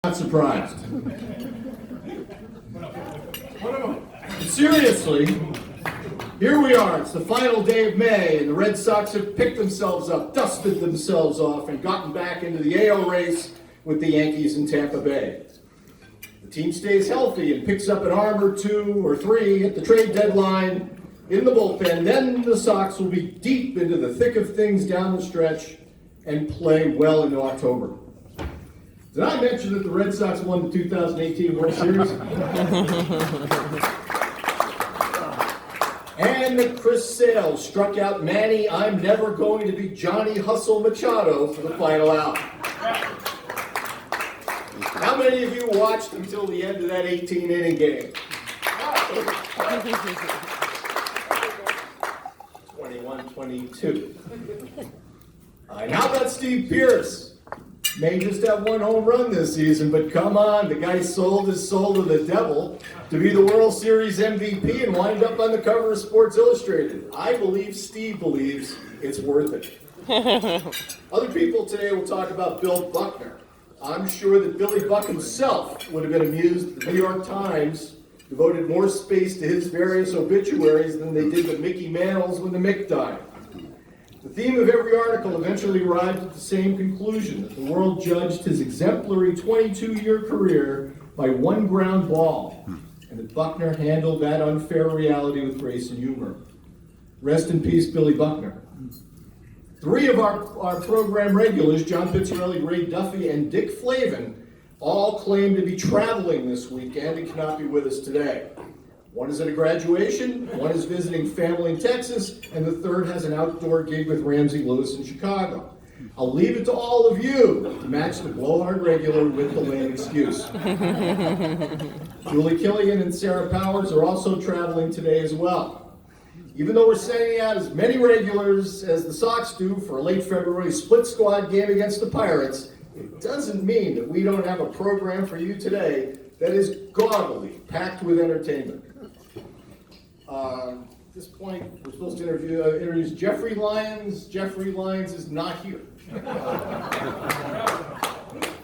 Not surprised. Seriously, here we are. It's the final day of May, and the Red Sox have picked themselves up, dusted themselves off, and gotten back into the AL race with the Yankees in Tampa Bay. The team stays healthy and picks up an arm or two or three at the trade deadline in the bullpen. Then the Sox will be deep into the thick of things down the stretch and play well into October. Did I mention that the Red Sox won the 2018 World Series? And that Chris Sale struck out Manny, I'm never going to be Johnny Hustle Machado for the final out. How many of you watched until the end of that 18-inning game? 21-22. And how about Steve Pearce? May just have one home run this season, but come on, the guy sold his soul to the devil to be the World Series MVP and wind up on the cover of Sports Illustrated. I believe Steve believes it's worth it. Other people today will talk about Bill Buckner. I'm sure that Billy Buck himself would have been amused that the New York Times devoted more space to his various obituaries than they did to Mickey Mantle's when the Mick died. The theme of every article eventually arrived at the same conclusion, that the world judged his exemplary 22-year career by one ground ball, and that Buckner handled that unfair reality with grace and humor. Rest in peace, Billy Buckner. Three of our program regulars, John Pizzarelli, Ray Duffy, and Dick Flavin, all claim to be traveling this weekend and cannot be with us today. One is at a graduation, one is visiting family in Texas, and the third has an outdoor gig with Ramsey Lewis in Chicago. I'll leave it to all of you to match the Blohards regular with the lame excuse. Julie Killian and Sarah Powers are also traveling today as well. Even though we're sending out as many regulars as the Sox do for a late February split squad game against the Pirates, it doesn't mean that we don't have a program for you today that is gaudily packed with entertainment. At this point, we're supposed to introduce Jeffrey Lyons. Jeffrey Lyons is not here.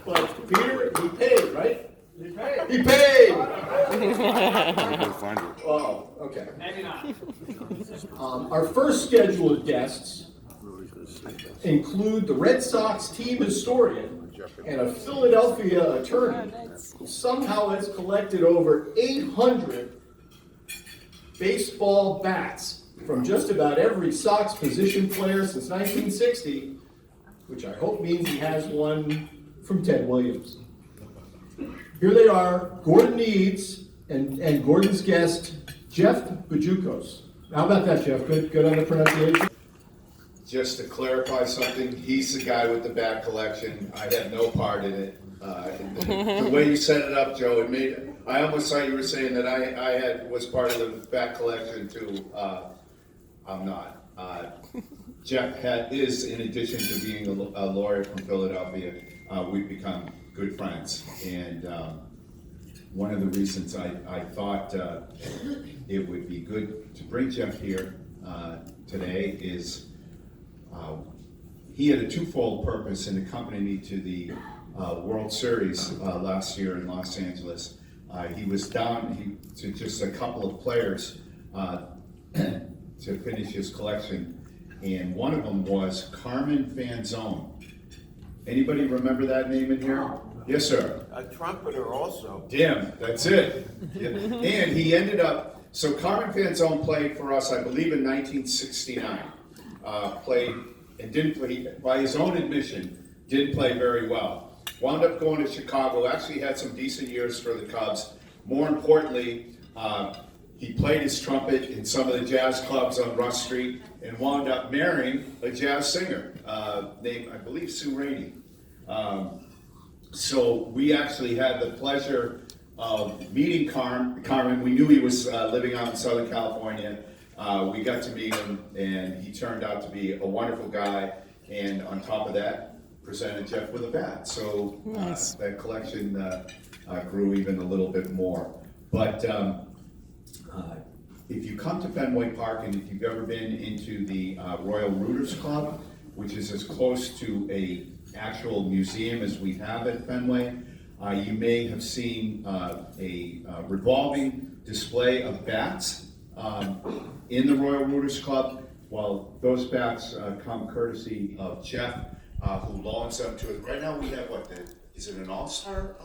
But Peter, he paid, right? He paid. He paid! Oh, okay. Maybe not. Our first scheduled guests include the Red Sox team historian and a Philadelphia attorney who somehow has collected over 800 baseball bats from just about every Sox position player since 1960, which I hope means he has one from Ted Williams. Here they are, Gordon Eads and Gordon's guest, Jeff Bajukos. How about that, Jeff? Good on the pronunciation? Just to clarify something, he's the guy with the bat collection. I had no part in it. The way you set it up, Joe, I almost thought you were saying that I was part of the bat collection too. I'm not. Jeff is, in addition to being a lawyer from Philadelphia, we've become good friends. And one of the reasons I thought it would be good to bring Jeff here today is he had a twofold purpose in accompanying me to the World Series last year in Los Angeles. He was down to just a couple of players to finish his collection, and one of them was Carmen Fanzone. Anybody remember that name in here? Yes, sir. A trumpeter also. Damn, that's it. Yeah. And he ended up, so Carmen Fanzone played for us, I believe, in 1969. Played and didn't play, by his own admission, didn't play very well. Wound up going to Chicago, actually had some decent years for the Cubs. More importantly, he played his trumpet in some of the jazz clubs on Rush Street and wound up marrying a jazz singer named, I believe, Sue Rainey. So we actually had the pleasure of meeting Carmen. We knew he was living out in Southern California. We got to meet him, and he turned out to be a wonderful guy. And on top of that, presented Jeff with a bat. So nice. That collection grew even a little bit more. But if you come to Fenway Park, and if you've ever been into the Royal Rooters Club, which is as close to a actual museum as we have at Fenway, You may have seen a revolving display of bats in the Royal Rooters Club. Well, those bats come courtesy of Jeff, who loans them to us. Right now we have is it an all-star?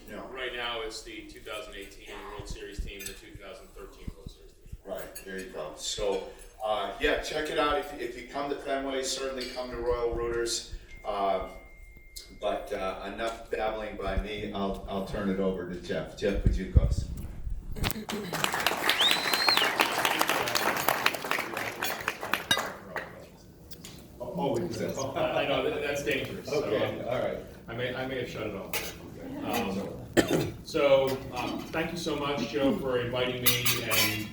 No. Right now it's the 2018 World Series team, the 2013 World Series team. Right, there you go. So, yeah, check it out. If you come to Fenway, certainly come to Royal Rooters. But enough babbling by me. I'll turn it over to Jeff. Jeff, would you go? I know that's dangerous. Okay, so, all right. I may have shut it off. Thank you so much, Joe, for inviting me, and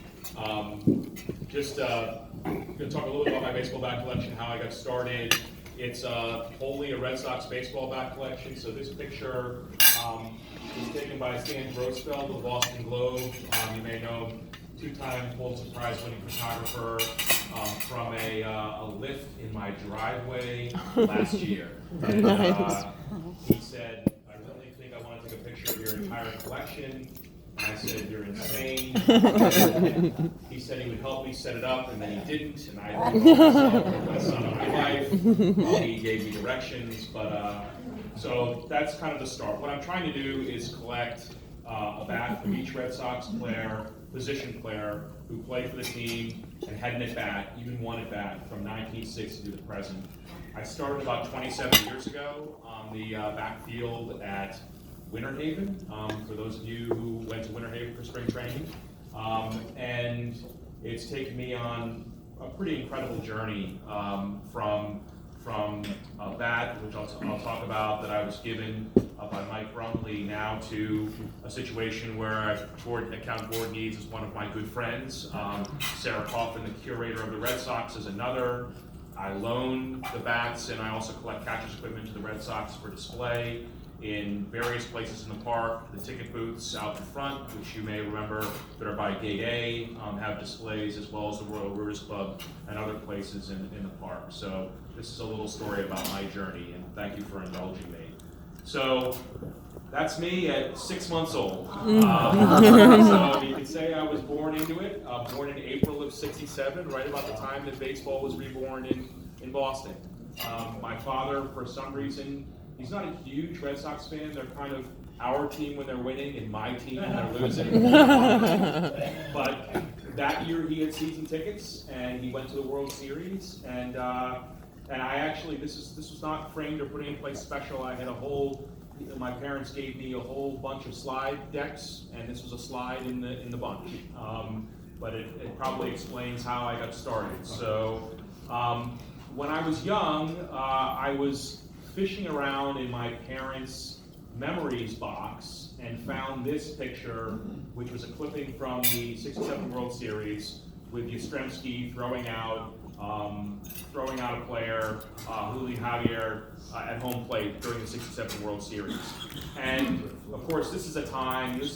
just going to talk a little bit about my baseball bat collection, how I got started. It's wholly a Red Sox baseball bat collection. So this picture was taken by Stan Grossfeld of the Boston Globe. You may know him, two-time Pulitzer Prize-winning photographer, from a lift in my driveway last year. And, Nice. he said, "I really think I want to take a picture of your entire collection." And I said, "You're insane." He said he would help me set it up, and then he didn't. And I did it myself with my son and my wife. He gave me directions, but so that's kind of the start. What I'm trying to do is collect a bat from each Red Sox player, position player, who played for the team and had an at-bat, even one at-bat, from 1960 to the present. I started about 27 years ago on the backfield at Winter Haven, for those of you who went to Winter Haven for spring training. And it's taken me on a pretty incredible journey from a bat, which I'll talk about, that I was given by Mike Brumley, now to a situation where Account Board Needs is one of my good friends. Sarah Coffin, the curator of the Red Sox, is another. I loan the bats, and I also collect catcher's equipment to the Red Sox for display in various places in the park. The ticket booths out in front, which you may remember, that are by Gate A, have displays, as well as the Royal Rooters Club and other places in the park. So this is a little story about my journey, and thank you for indulging me. So that's me at 6 months old. So you could say I was born into it, born in April of '67, right about the time that baseball was reborn in Boston. My father, for some reason, he's not a huge Red Sox fan. They're kind of our team when they're winning and my team when they're losing. But that year he had season tickets, and he went to the World Series, and I actually, this was not framed or put in place special. I had my parents gave me a whole bunch of slide decks, and this was a slide in the bunch. But it probably explains how I got started. So when I was young, I was fishing around in my parents' memories box and found this picture, which was a clipping from the '67 World Series with Yastrzemski throwing out a player, Julio Javier, at home plate during the '67 World Series. And of course, this is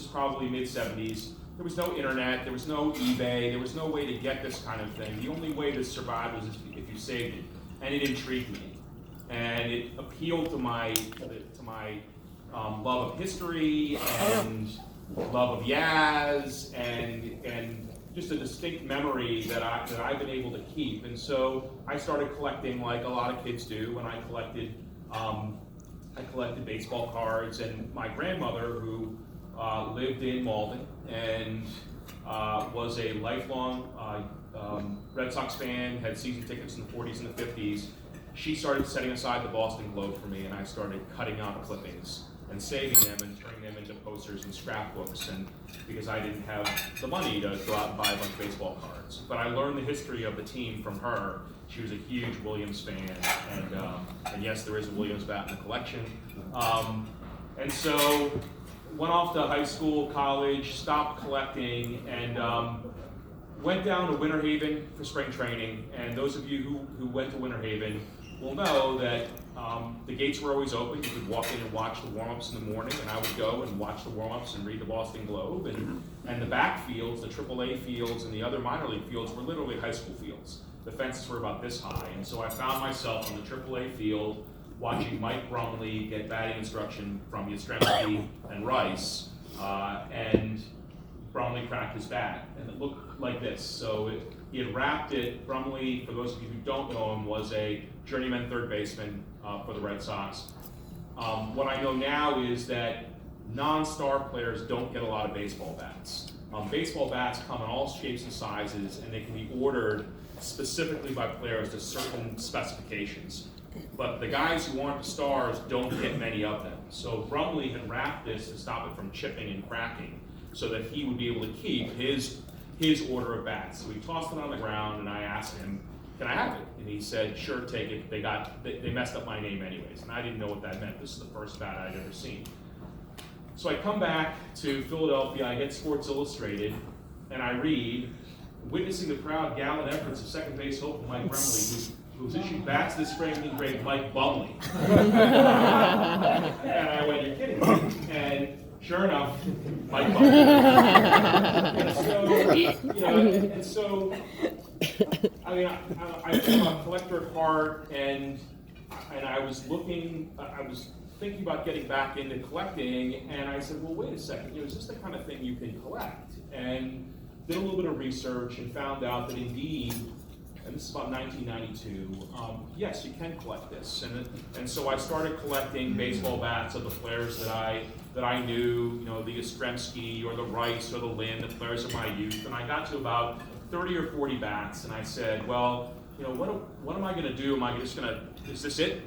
probably mid-'70s. There was no internet, there was no eBay, there was no way to get this kind of thing. The only way to survive was if you saved it, and it intrigued me. And it appealed to my love of history and love of Yaz and just a distinct memory that I've been able to keep. And so I started collecting like a lot of kids do, and I collected baseball cards. And my grandmother, who lived in Malden and was a lifelong Red Sox fan, had season tickets in the 40s and the 50s. She started setting aside the Boston Globe for me, and I started cutting out clippings and saving them and turning them into posters and scrapbooks, and because I didn't have the money to go out and buy a bunch of baseball cards. But I learned the history of the team from her. She was a huge Williams fan, and yes, there is a Williams bat in the collection. And so went off to high school, college, stopped collecting, and went down to Winter Haven for spring training. And those of you who went to Winter Haven will know that the gates were always open. You could walk in and watch the warm-ups in the morning, and I would go and watch the warm-ups and read the Boston Globe. And the back fields, the AAA fields and the other minor league fields, were literally high school fields. The fences were about this high, and so I found myself on the AAA field watching Mike Brumley get batting instruction from Yastrzemski and Rice, and Brumley cracked his bat, and it looked like this. So he had wrapped it. Brumley, for those of you who don't know him, was a journeyman third baseman for the Red Sox. What I know now is that non-star players don't get a lot of baseball bats. Baseball bats come in all shapes and sizes, and they can be ordered specifically by players to certain specifications. But the guys who aren't the stars don't get many of them. So Brumley had wrapped this to stop it from chipping and cracking, so that he would be able to keep his order of bats. So he tossed it on the ground, and I asked him, "Can I have it?" And he said, "Sure, take it. They messed up my name anyways." And I didn't know what that meant. This is the first bat I'd ever seen. So I come back to Philadelphia, I get Sports Illustrated, and I read, "Witnessing the proud gallant efforts of second base hope Mike Brumley, who's issued bats this spring, great Mike Bumley." And I went, "You're kidding me." And sure enough, Mike Bumley. And so, I mean, I'm a collector at heart, and I was thinking about getting back into collecting, and I said, well, wait a second, is this the kind of thing you can collect? And did a little bit of research and found out that indeed, and this is about 1992, yes, you can collect this. And so I started collecting baseball bats of the players that I knew, the Yastrzemski or the Rice or the Lynn, the players of my youth, and I got to about 30 or 40 bats, and I said, well, what am I going to do? Am I just going to, is this it?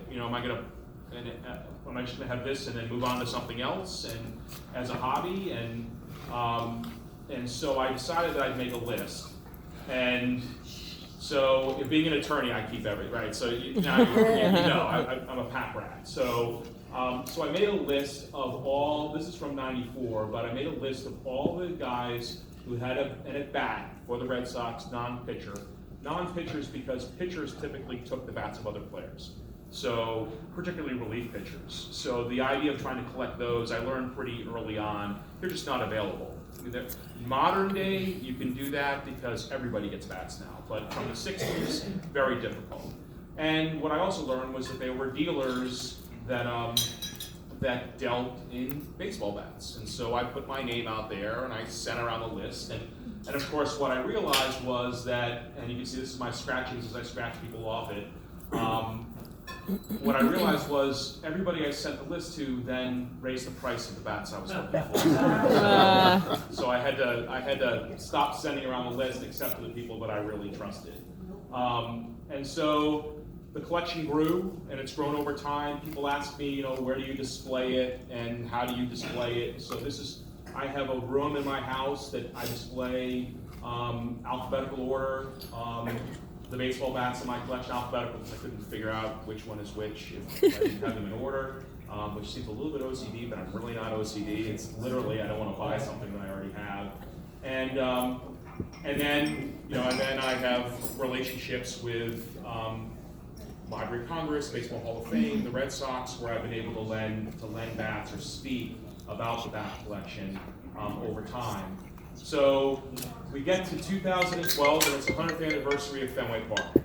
Am I just going to have this and then move on to something else and as a hobby? And so I decided that I'd make a list. And so, being an attorney, I keep everything, right? So I'm a pack rat. So I made a list of all. This is from '94, but I made a list of all the guys who had an at bat for the Red Sox, non-pitchers because pitchers typically took the bats of other players. So, particularly relief pitchers. So the idea of trying to collect those, I learned pretty early on, they're just not available. Modern day, you can do that because everybody gets bats now, but from the 60s, very difficult. And what I also learned was that there were dealers that dealt in baseball bats. And so I put my name out there and I sent around the list. And of course, what I realized was that, and you can see this is my scratchings as I scratch people off it, what I realized was everybody I sent the list to then raised the price of the bats I was looking for. So I had to stop sending around the list except for the people that I really trusted. And so the collection grew, and it's grown over time. People ask me, where do you display it and how do you display it? So I have a room in my house that I display alphabetical order. The baseball bats in my collection alphabetical because I couldn't figure out which one is which if I didn't have them in order, which seems a little bit OCD, but I'm really not OCD. It's literally I don't want to buy something that I already have. And then I have relationships with Library of Congress, Baseball Hall of Fame, the Red Sox, where I've been able to lend bats or speak about the bat collection over time. So we get to 2012, and it's the 100th anniversary of Fenway Park.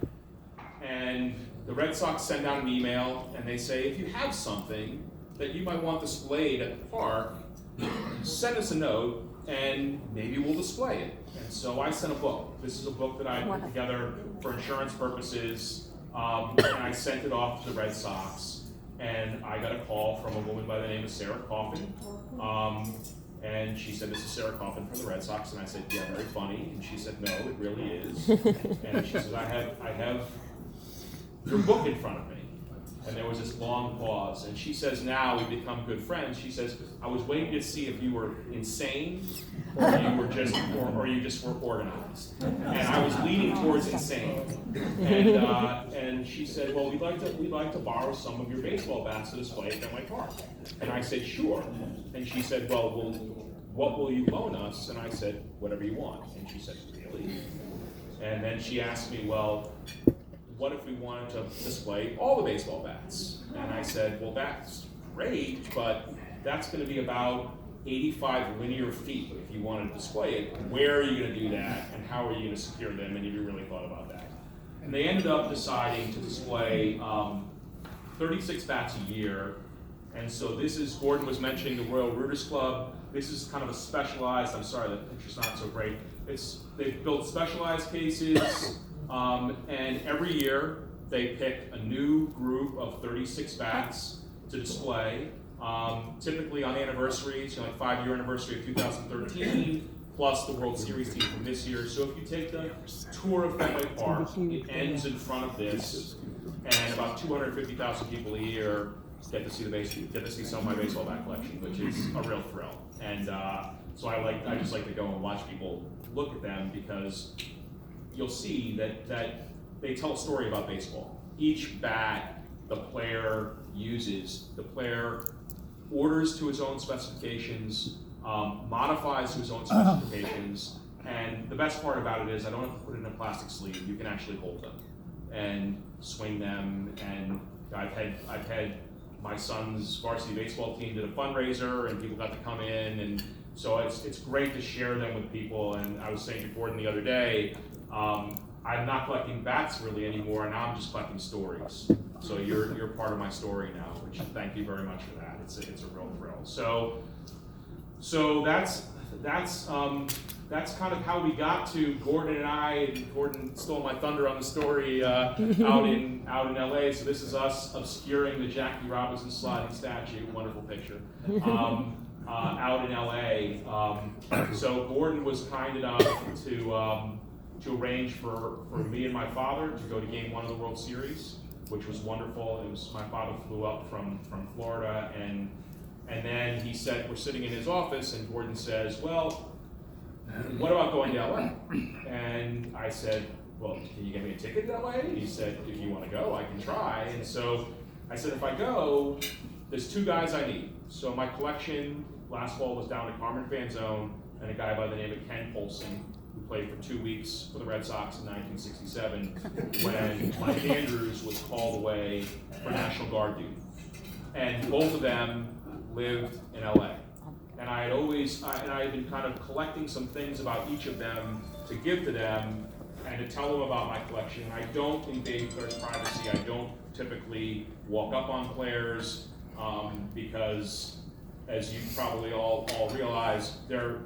And the Red Sox send out an email, and they say, if you have something that you might want displayed at the park, send us a note, and maybe we'll display it. And so I sent a book. This is a book that I put together for insurance purposes, and I sent it off to the Red Sox. And I got a call from a woman by the name of Sarah Coffin. And she said, this is Sarah Coffin from the Red Sox. And I said, yeah, very funny. And she said, no, it really is. And she says, I have your book in front of me. And there was this long pause. And she says, now we've become good friends. She says, I was waiting to see if you were insane or you just were organized. And I was leaning towards insane. And she said, well, we'd like to borrow some of your baseball bats to display at Fenway Park. And I said, sure. And she said, well, what will you loan us? And I said, whatever you want. And she said, really? And then she asked me, well, what if we wanted to display all the baseball bats? And I said, well, that's great, but that's going to be about 85 linear feet if you want to display it. Where are you going to do that, and how are you going to secure them, and have you really thought about that? And they ended up deciding to display 36 bats a year. And so this is, Gordon was mentioning the Royal Rooters Club. This is kind of a specialized, I'm sorry, the picture's not so great. They've built specialized cases, and every year they pick a new group of 36 bats to display, typically on anniversaries, like 5-year anniversary of 2013, plus the World Series team from this year. So if you take the tour of Fenway Park, it ends in front of this, and about 250,000 people a year get to see some of my baseball bat collection, which is a real thrill. And so I just like to go and watch people look at them, because you'll see that they tell a story about baseball. Each bat the player uses, the player orders to his own specifications, modifies to his own specifications, and the best part about it is I don't have to put it in a plastic sleeve. You can actually hold them and swing them. And I've had my son's varsity baseball team did a fundraiser, and people got to come in, and so it's great to share them with people. And I was saying to Gordon the other day, I'm not collecting bats really anymore, now I'm just collecting stories. So you're part of my story now, which thank you very much for that. It's a real thrill. So that's kind of how we got to Gordon and I. And Gordon stole my thunder on the story out in LA. So this is us obscuring the Jackie Robinson sliding statue, wonderful picture, out in LA. So Gordon was kind enough to arrange for me and my father to go to Game 1 of the World Series, which was wonderful. It was, my father flew up from Florida, and then he said, we're sitting in his office, and Gordon says, well, what about going to LA? And I said, well, can you get me a ticket to LA? And he said, if you want to go, I can try. And so I said, if I go, there's 2 guys I need. So my collection last fall was down to Carmen Fanzone and a guy by the name of Ken Polson, who played for 2 weeks for the Red Sox in 1967 when Mike Andrews was called away for National Guard duty. And both of them lived in LA. And I had been kind of collecting some things about each of them to give to them and to tell them about my collection. I don't invade players' privacy. I don't typically walk up on players because, as you probably all realize, they're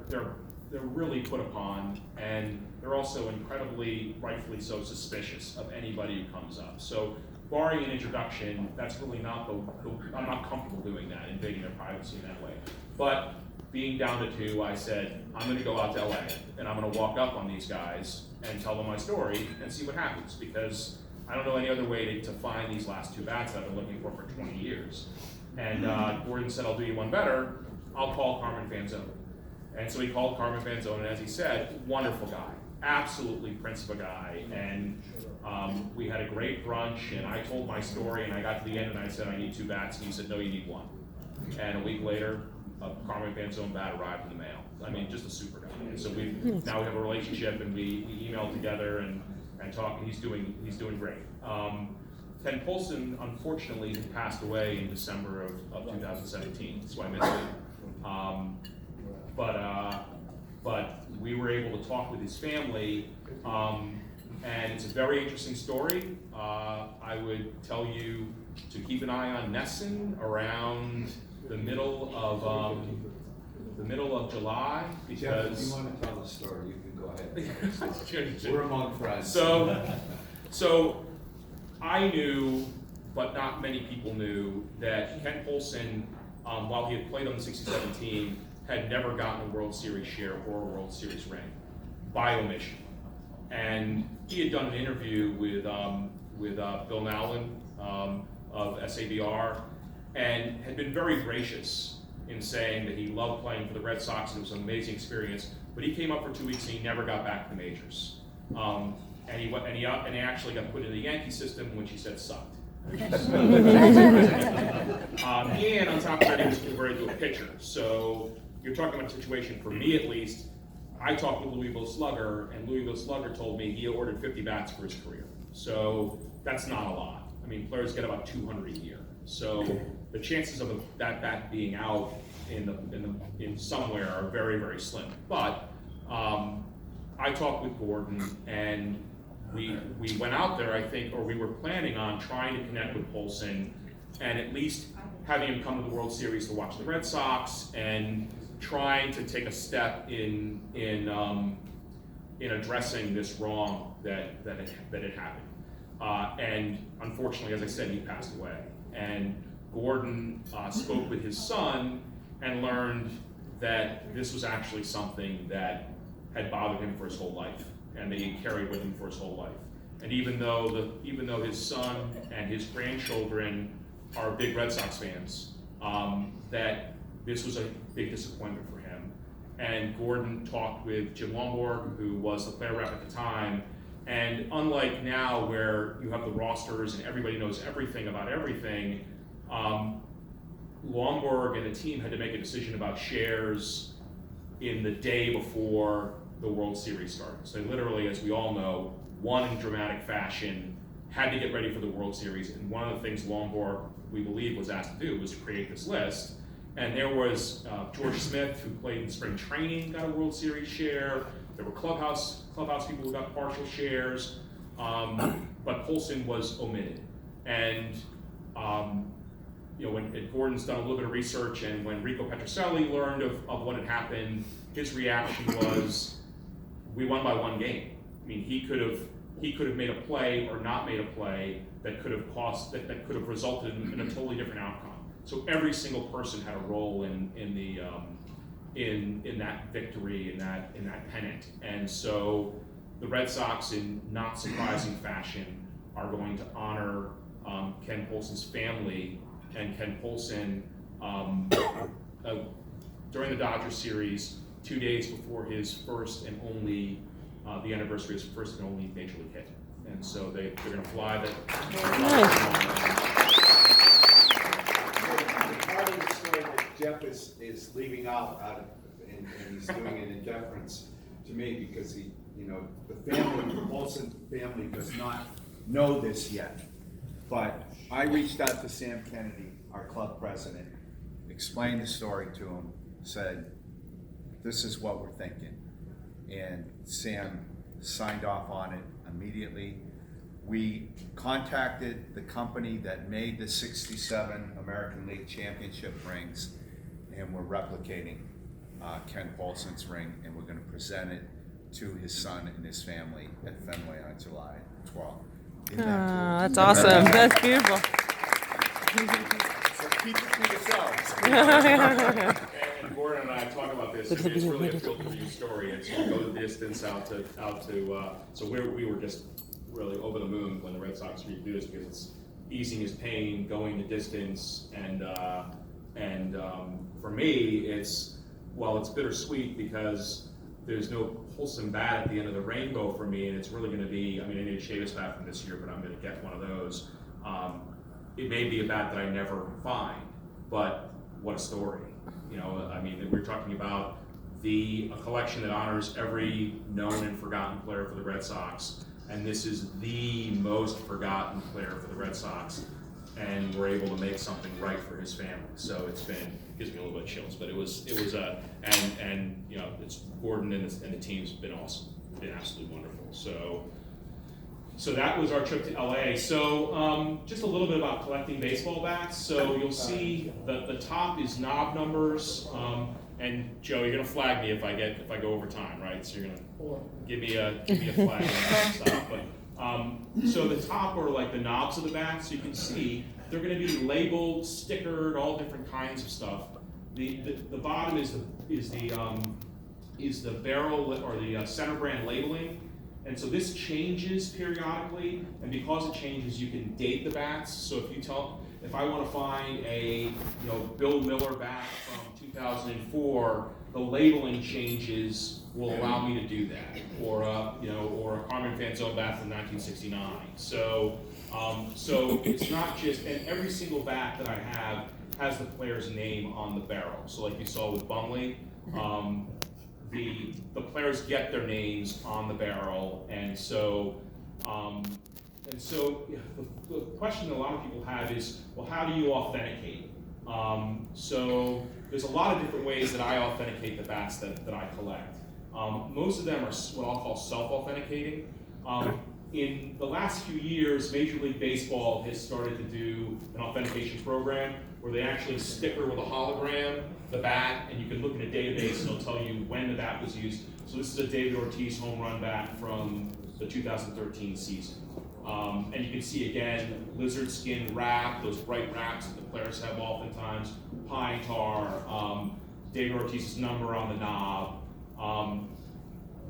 really put upon, and they're also incredibly, rightfully so, suspicious of anybody who comes up. So, barring an introduction, that's really not I'm not comfortable doing that, invading their privacy in that way. But being down to 2, I said, I'm going to go out to LA, and I'm going to walk up on these guys and tell them my story and see what happens, because I don't know any other way to find these last 2 bats that I've been looking for 20 years. And Gordon said, I'll do you one better. I'll call Carmen Fanzone. And so he called Carmen Fanzone, and as he said, wonderful guy, absolutely prince of a guy. And we had a great brunch, and I told my story, and I got to the end, and I said, I need 2 bats, and he said, no, you need 1. And a week later, a Carmen Fanzone bat arrived in the mail. I mean, just a super guy. And so now we have a relationship, and we email together and talk, and he's doing great. Ken Polson, unfortunately, had passed away in December of 2017, so I missed him. But we were able to talk with his family, and it's a very interesting story. I would tell you to keep an eye on Nesson around the middle of July, because Jeff, if you want to tell the story, you can go ahead. We're among friends. So I knew, but not many people knew, that Ken Polson, while he had played on the 67 team, had never gotten a World Series share or a World Series ring, by omission. And he had done an interview with Bill Nowlin of SABR, and had been very gracious in saying that he loved playing for the Red Sox, and it was an amazing experience. But he came up for 2 weeks, and he never got back to the majors. And he actually got put in the Yankee system, which he said sucked. And on top of that, he was converted to a pitcher. So you're talking about a situation, for me at least. I talked with Louisville Slugger, and Louisville Slugger told me he ordered 50 bats for his career. So that's not a lot. I mean, players get about 200 a year. So the chances of that bat being out in somewhere are very, very slim. But I talked with Gordon, and we went out there, I think, or we were planning on trying to connect with Polson and at least having him come to the World Series to watch the Red Sox and trying to take a step in addressing this wrong that had happened. And unfortunately, as I said, he passed away. And Gordon spoke with his son and learned that this was actually something that had bothered him for his whole life, and that he carried with him for his whole life. And even though his son and his grandchildren are big Red Sox fans, that this was a big disappointment for him. And Gordon talked with Jim Lomborg, who was the player rep at the time, and unlike now where you have the rosters and everybody knows everything about everything, Lomborg and the team had to make a decision about shares in the day before the World Series started. So they literally, as we all know, won in dramatic fashion, had to get ready for the World Series, and one of the things Lomborg, we believe, was asked to do was to create this list. And there was George Smith, who played in spring training, got a World Series share. There were clubhouse people who got partial shares, but Polson was omitted. And when Gordon's done a little bit of research, and when Rico Petrocelli learned of what had happened, his reaction was, "We won by one game." I mean, he could have made a play or not made a play that could have that could have resulted in a totally different outcome. So every single person had a role in that victory, in that pennant. And so the Red Sox, in not surprising fashion, are going to honor Ken Polson's family. And Ken Polson, during the Dodgers series, 2 days before his first and only, the anniversary of his first and only Major League hit. And so they're going to fly the. Part of the story that Jeff is leaving out and he's doing it in deference to me, because the Polson family does not know this yet. But I reached out to Sam Kennedy, our club president, explained the story to him, said, "This is what we're thinking." And Sam signed off on it immediately. We contacted the company that made the 67 American League Championship rings, and we're replicating Ken Polson's ring, and we're going to present it to his son and his family at Fenway on July 12th. That's awesome. That's beautiful. So keep it to yourselves. And Gordon and I talk about this. It's really a field-review story. It's to go the distance out to. So we were just really over the moon when the Red Sox agreed to do this, because it's easing his pain, going the distance, and for me, it's bittersweet because there's no Polson bat at the end of the rainbow for me, and it's really going to be, I need a Chavis bat from this year, but I'm going to get one of those. It may be a bat that I never find, but what a story. We're talking about a collection that honors every known and forgotten player for the Red Sox, and this is the most forgotten player for the Red Sox, and we're able to make something right for his family. So it gives me a little bit of chills, but it's Gordon and the team's been awesome, been absolutely wonderful. So that was our trip to LA. So just a little bit about collecting baseball bats. So you'll see the top is knob numbers, and Joe, you're gonna flag me if I go over time, right? So you're gonna give me a flag and stuff. But so the top are like the knobs of the bats. So you can see they're going to be labeled, stickered, all different kinds of stuff. The bottom is the barrel or the center brand labeling, and so this changes periodically. And because it changes, you can date the bats. So if I want to find a Bill Miller bat from 2004, the labeling changes will allow me to do that, or a Carmen Fanzone bat from 1969. So it's not just, and every single bat that I have has the player's name on the barrel. So like you saw with Bumley, the players get their names on the barrel, and so the question that a lot of people have is, well, how do you authenticate? So there's a lot of different ways that I authenticate the bats that I collect. Most of them are what I'll call self-authenticating. in the last few years, Major League Baseball has started to do an authentication program where they actually sticker with a hologram the bat, and you can look in a database and it'll tell you when the bat was used. So this is a David Ortiz home run bat from the 2013 season. And you can see again, lizard skin wrap, those bright wraps that the players have oftentimes, pine tar, David Ortiz's number on the knob.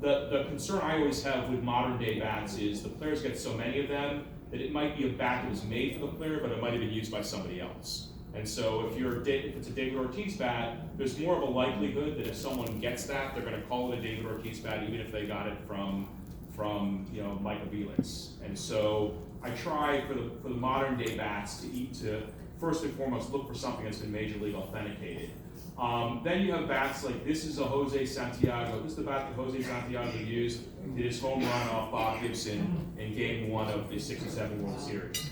The concern I always have with modern day bats is the players get so many of them that it might be a bat that was made for the player, but it might have been used by somebody else. And so if it's a David Ortiz bat, there's more of a likelihood that if someone gets that, they're going to call it a David Ortiz bat, even if they got it from Michael Felix. And so I try for the modern day bats to first and foremost look for something that's been Major League authenticated. Then you have bats like this is a Jose Santiago. This is the bat that Jose Santiago used. Did his home run off Bob Gibson in Game 1 of the '67 World Series.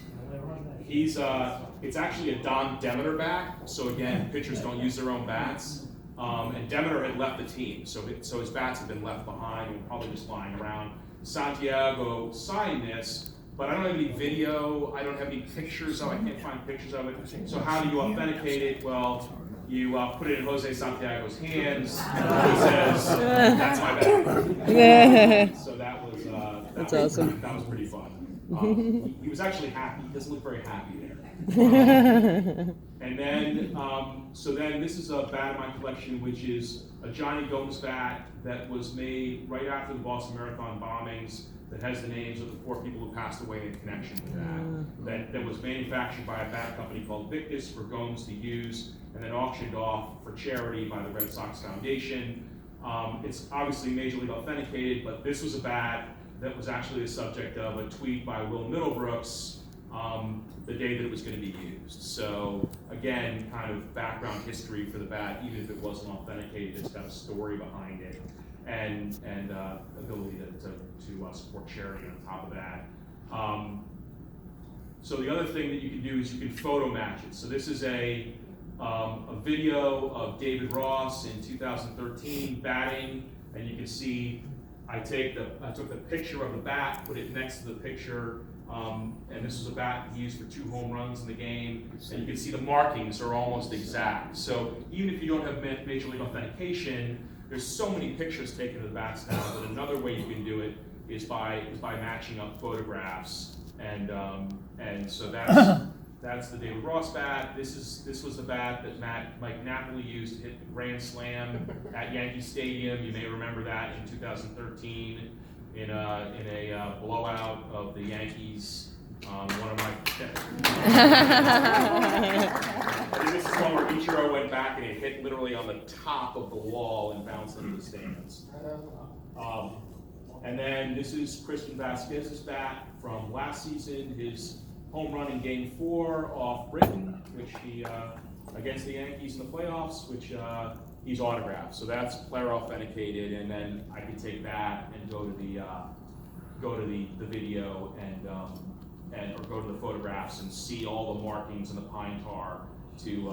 It's actually a Don Demeter bat. So again, pitchers don't use their own bats. And Demeter had left the team, so his bats have been left behind and probably just lying around. Santiago signed this, but I don't have any video. I don't have any pictures of it. I can't find pictures of it. So how do you authenticate it? Well, you put it in Jose Santiago's hands. He says, "That's my bag." So that's awesome. That was pretty fun. He was actually happy. He doesn't look very happy there. And then, so then this is a bat in my collection, which is a Johnny Gomez bat that was made right after the Boston Marathon bombings. That has the names of the 4 people who passed away in connection with that was manufactured by a bat company called Victus for Gomes to use, and then auctioned off for charity by the Red Sox Foundation. It's obviously Major League authenticated, but this was a bat that was actually the subject of a tweet by Will Middlebrooks the day that it was going to be used. So again, kind of background history for the bat, even if it wasn't authenticated, it's got a story behind it, and ability to support charity on top of that. So the other thing that you can do is you can photo match it. So this is a video of David Ross in 2013 batting, and you can see I took the picture of the bat, put it next to the picture, and this was a bat he used for 2 home runs in the game, and you can see the markings are almost exact. So even if you don't have Major League authentication, there's so many pictures taken of the bats now that another way you can do it is by matching up photographs, and so that's the David Ross bat. This was the bat that Mike Napoli used to hit the grand slam at Yankee Stadium. You may remember that in 2013 in a blowout of the Yankees. One of my this is one where Ichiro went back and it hit literally on the top of the wall and bounced into the stands. And then this is Christian Vasquez's bat from last season, his home run in Game 4 off Britain, which he against the Yankees in the playoffs, which he's autographed. So that's player authenticated, and then I can take that and go to the video or go to the photographs and see all the markings and the pine tar to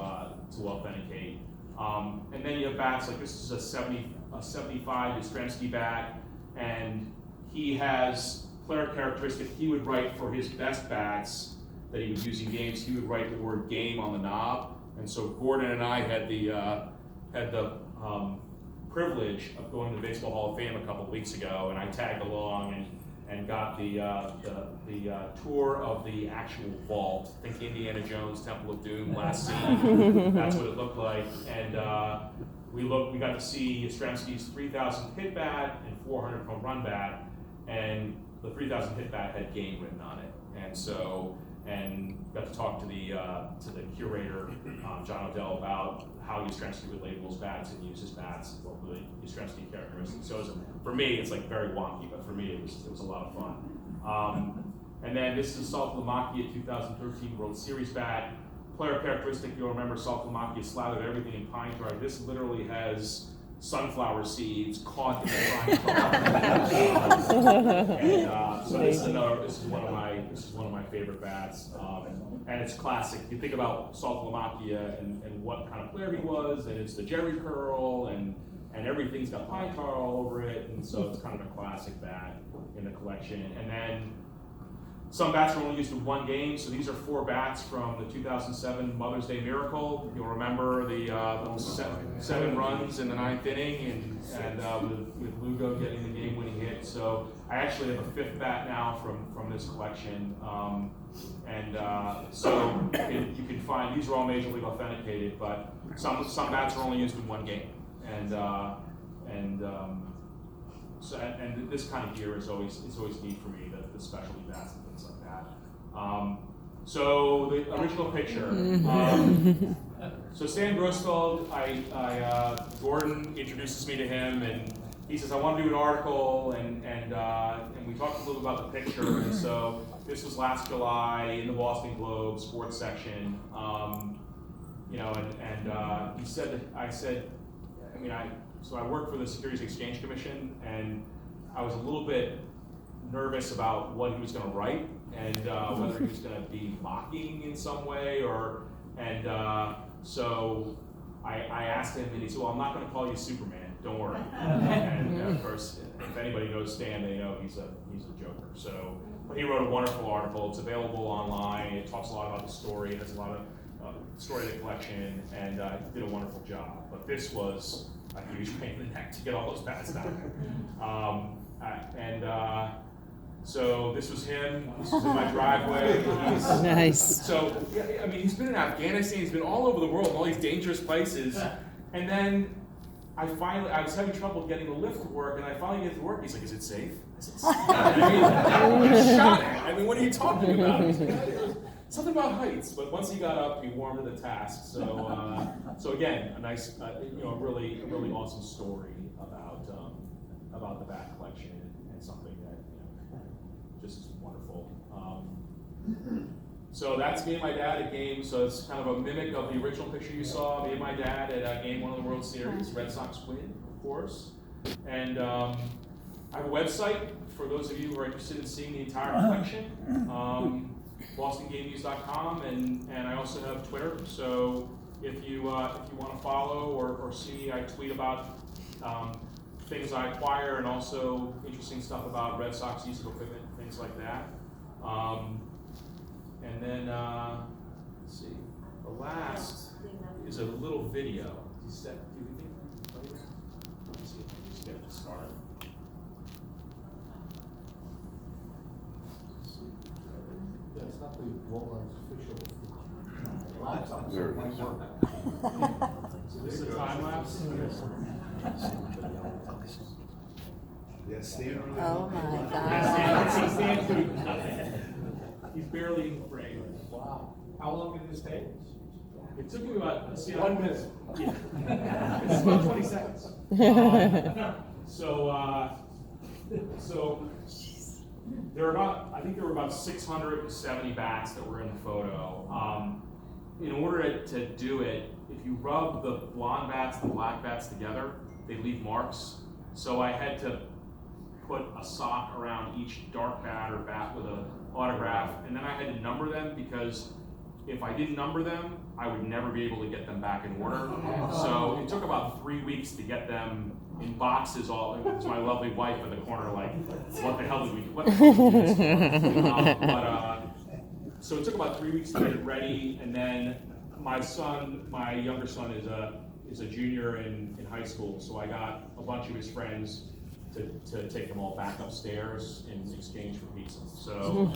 authenticate. And then you have bats like this is a 75 Yastrzemski bat, and he has player characteristic. He would write for his best bats that he would use in games. He would write the word "game" on the knob, and so Gordon and I had the privilege of going to the Baseball Hall of Fame a couple of weeks ago, and I tagged along and got the tour of the actual vault. Think Indiana Jones, Temple of Doom, last scene. That's what it looked like, and we got to see Yastrzemski's 3,000 hit bat and 400 home run bat, and the 3,000 hit bat had "game" written on it, and got to talk to the curator, John O'Dell, about how Yastrzemski would label his bats and use his bats, well, the Yastrzemski characteristics. So for me, it's like very wonky, but for me, it was a lot of fun. And then this is Saltalamacchia 2013 World Series bat. Player characteristic, you'll remember Saltalamacchia slathered everything in pine tar. This literally has sunflower seeds caught in the pine tar. So this is one of my favorite bats, and it's classic. You think about Saltalamacchia and what kind of player he was, and it's the Jerry curl, and everything's got pine tar all over it, and so it's kind of a classic bat in the collection. And then Some bats are only used in one game, so these are 4 bats from the 2007 Mother's Day Miracle. You'll remember the 7 runs in the 9th inning, and with Lugo getting the game-winning hit. So I actually have a 5th bat now from this collection, so you can find, these are all Major League authenticated, but some bats are only used in one game, and this kind of gear is always neat for me, the specialty bats and things like that. So the original picture. So Stan Grossfeld, Gordon introduces me to him, and he says, I want to do an article, and we talked a little about the picture. And so this was last July in the Boston Globe sports section. He said that so I work for the Securities Exchange Commission, and I was a little bit nervous about what he was going to write, and whether he was going to be mocking in some way, so I asked him, and he said, well, I'm not going to call you Superman, don't worry. And of course, if anybody knows Stan, they know he's a joker. So, but he wrote a wonderful article. It's available online. It talks a lot about the story. It has a lot of story of the collection, and he did a wonderful job. But this was a huge pain in the neck to get all those bats down there. So this was him. This was in my driveway. Nice. So yeah, I mean, he's been in Afghanistan. He's been all over the world, in all these dangerous places. And then I was having trouble getting the lift to work, and I finally get to work. He's like, "Is it safe?" I said, I'm shot at. I mean, what are you talking about? He's like, something about heights. But once he got up, he warmed to the task. So again, a nice, really awesome story about the bat collection, and something that just is wonderful. So that's me and my dad at games. So it's kind of a mimic of the original picture you saw. Me and my dad at Game 1 of the World Series. Red Sox win, of course. And I have a website for those of you who are interested in seeing the entire collection. BostonGameNews.com, and I also have Twitter. So if you want to follow or see, I tweet about things I acquire, and also interesting stuff about Red Sox use of equipment, things like that. And then, let's see, the last is a little video. Do we think? Let's see if we just get it started. That's not the Blohards official laptop. So it might work. So this is a time lapse. Yeah, Stan really. Oh my God. He's barely in frame. Wow. How long did this take? It took me about 1 minute. Yeah. It's about 20 seconds. So there were I think there were about 670 bats that were in the photo. In order to do it, if you rub the blonde bats and the black bats together, they leave marks. So I had to put a sock around each dark bat or bat with an autograph, and then I had to number them, because if I didn't number them, I would never be able to get them back in order. So it took about 3 weeks to get them in boxes. It was my lovely wife in the corner, like, what the hell did we do this for? So it took about 3 weeks to get it ready, and then my younger son is a junior in high school, so I got a bunch of his friends to take them all back upstairs in exchange for pizza. So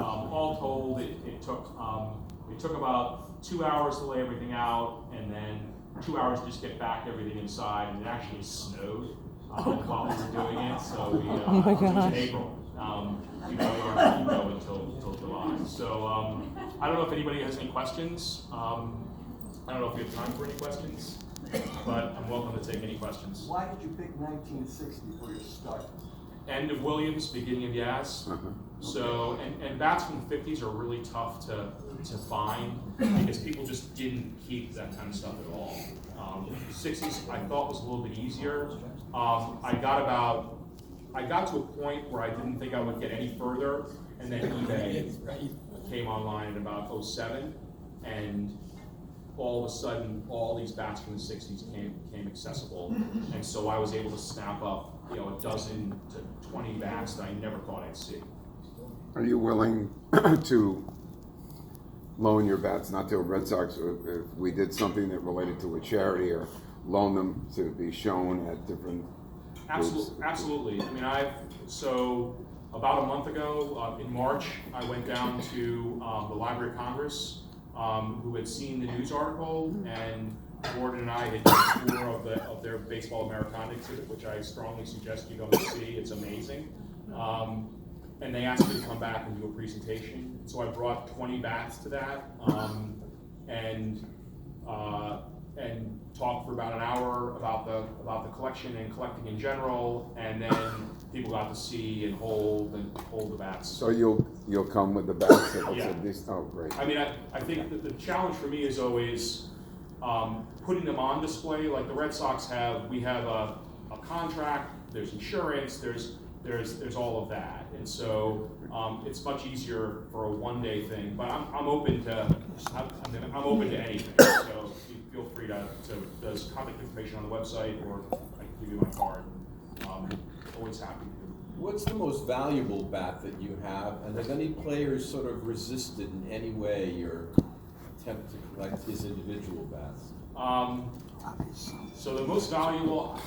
all told, it took about 2 hours to lay everything out, and then 2 hours to just get back everything inside. And it actually snowed while we were doing it, so it was in April. You know until July. So I don't know if anybody has any questions. I don't know if we have time for any questions, but I'm welcome to take any questions. Why did you pick 1960 for your start? End of Williams, beginning of Yaz. So, and bats from the 50s are really tough to find, because people just didn't keep that kind of stuff at all. The 60s I thought was a little bit easier. I got to a point where I didn't think I would get any further, and then eBay came online in about 07, and all of a sudden, all these bats from the 60s became accessible, and so I was able to snap up, a dozen to 20 bats that I never thought I'd see. Are you willing to loan your bats, not to a Red Sox, if we did something that related to a charity, or loan them to be shown at different groups? Absolutely. I mean, so about a month ago, in March, I went down to the Library of Congress, who had seen the news article, and Gordon and I had done a tour of their Baseball Americana exhibit, which I strongly suggest you go and see. It's amazing. And they asked me to come back and do a presentation. So I brought 20 bats to that, and talked for about an hour about the collection and collecting in general, and then people got to see and hold the bats. So you'll come with the bats? Yeah. Oh, great. I mean, I think that the challenge for me is always putting them on display. Like the Red Sox we have a contract, there's insurance, there's all of that. And so it's much easier for a one-day thing, but I'm open to anything. So feel free to there's contact information on the website, or I can give you my card. Always happy to. What's the most valuable bat that you have, and have any players sort of resisted in any way your attempt to collect his individual bats? So the most valuable,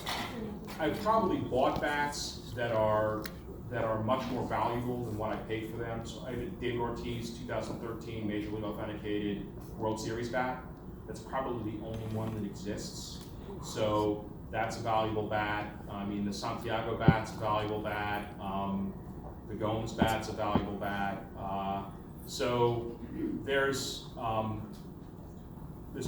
I've probably bought bats that are much more valuable than what I paid for them. So I did David Ortiz 2013 Major League Authenticated World Series bat. That's probably the only one that exists. So that's a valuable bat. I mean, the Santiago bat's a valuable bat. The Gomes bat's a valuable bat. So there's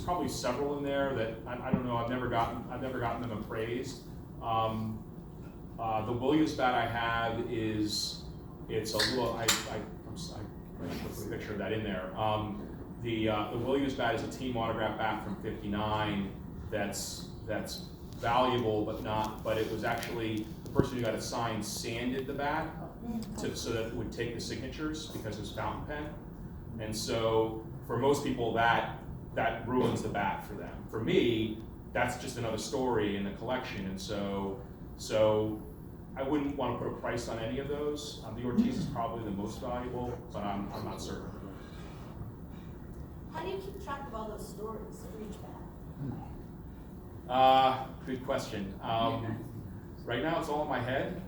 probably several in there that I don't know. I've never gotten them appraised. The Williams bat I have it's a little. I put a picture of that in there. The Williams bat is a team autograph bat from '59. That's valuable, but it was actually the person who got it signed sanded the bat so that it would take the signatures because it was fountain pen. And so for most people that ruins the bat for them. For me, that's just another story in the collection, and so I wouldn't want to put a price on any of those. The Ortiz is probably the most valuable, but I'm not certain. How do you keep track of all those stories for each bat? Good question. Right now it's all in my head,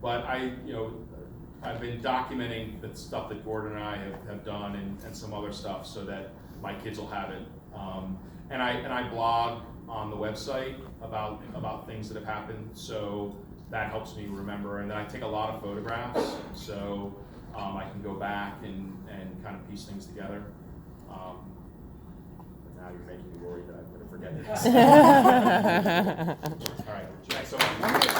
but I've been documenting the stuff that Gordon and I have done and some other stuff so that my kids will have it. And I blog on the website about things that have happened, so that helps me remember. And then I take a lot of photographs, so I can go back and kind of piece things together. But now you're making me worried that I'm going to forget this. All right, thanks so much.